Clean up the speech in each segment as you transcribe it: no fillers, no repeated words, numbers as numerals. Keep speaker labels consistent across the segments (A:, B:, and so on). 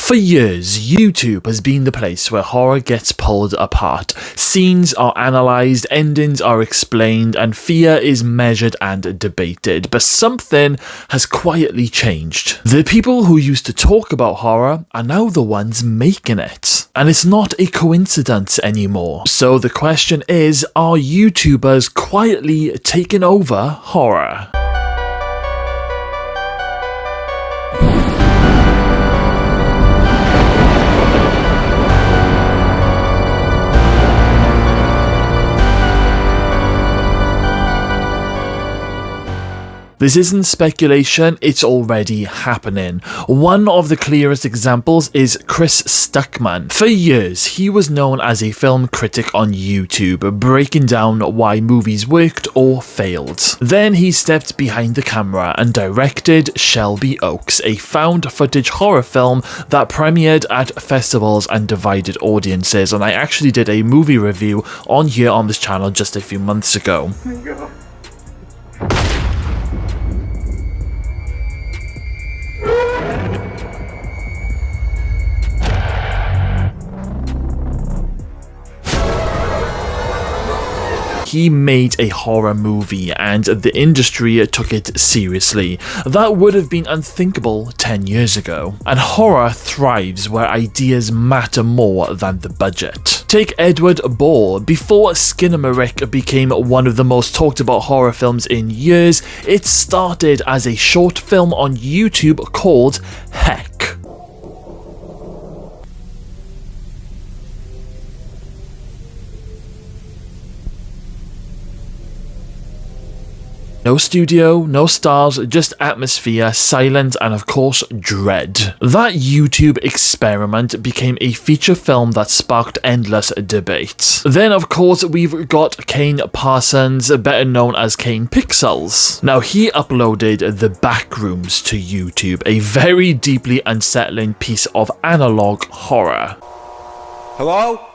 A: For years, YouTube has been the place where horror gets pulled apart. Scenes are analysed, endings are explained, and fear is measured and debated. But something has quietly changed. The people who used to talk about horror are now the ones making it. And it's not a coincidence anymore. So the question is, are YouTubers quietly taking over horror? This isn't speculation, it's already happening. One of the clearest examples is Chris Stuckman. For years, he was known as a film critic on YouTube, breaking down why movies worked or failed. Then he stepped behind the camera and directed Shelby Oaks, a found footage horror film that premiered at festivals and divided audiences, and I actually did a movie review on here on this channel just a few months ago.
B: Oh my God.
A: He made a horror movie and the industry took it seriously. That would have been unthinkable 10 years ago. And horror thrives where ideas matter more than the budget. Take Edward Ball. Before Skinamarink became one of the most talked about horror films in years, it started as a short film on YouTube called Heck. No studio, no stars, just atmosphere, silence, and of course, dread. That YouTube experiment became a feature film that sparked endless debates. Then, of course, we've got Kane Parsons, better known as Kane Pixels. Now, he uploaded The Backrooms to YouTube, a very deeply unsettling piece of analog horror.
B: Hello?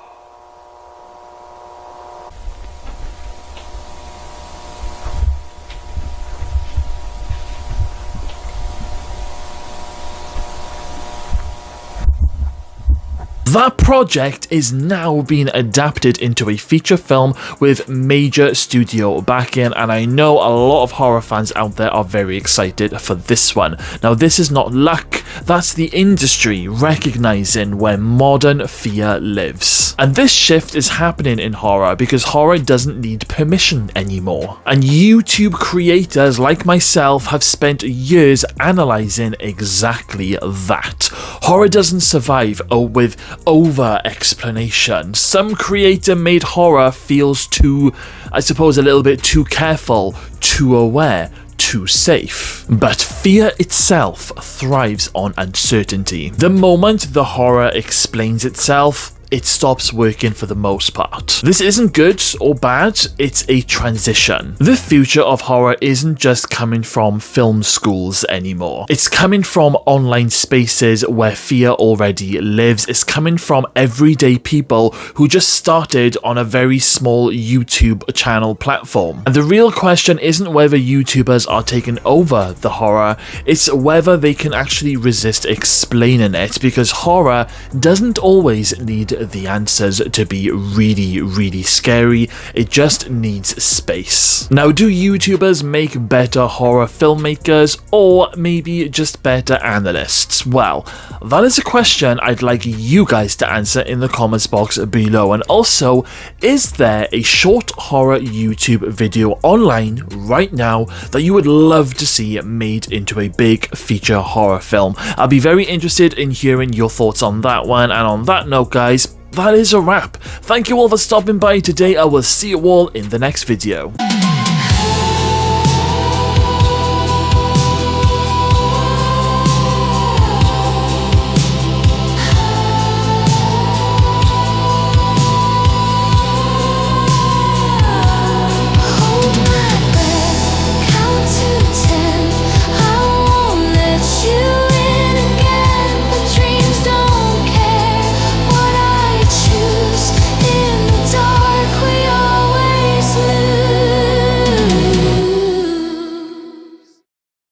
A: That project is now being adapted into a feature film with major studio backing, and I know a lot of horror fans out there are very excited for this one. Now, this is not luck, that's the industry recognizing where modern fear lives. And this shift is happening in horror because horror doesn't need permission anymore. And YouTube creators like myself have spent years analyzing exactly that. Horror doesn't survive with over-explanation. Some creator made horror feels too, I suppose, a little bit too careful, too aware, too safe. But fear itself thrives on uncertainty. The moment the horror explains itself, it stops working for the most part. This isn't good or bad, it's a transition. The future of horror isn't just coming from film schools anymore. It's coming from online spaces where fear already lives. It's coming from everyday people who just started on a very small YouTube channel platform. And the real question isn't whether YouTubers are taking over the horror, it's whether they can actually resist explaining it, because horror doesn't always need the answers to be really scary, it just needs space. Now, do YouTubers make better horror filmmakers, or maybe just better analysts? Well, that is a question I'd like you guys to answer in the comments box below. And also, is there a short horror YouTube video online right now that you would love to see made into a big feature horror film? I'll be very interested in hearing your thoughts on that one. And on that note, guys, that is a wrap. Thank you all for stopping by today. I will see you all in the next video.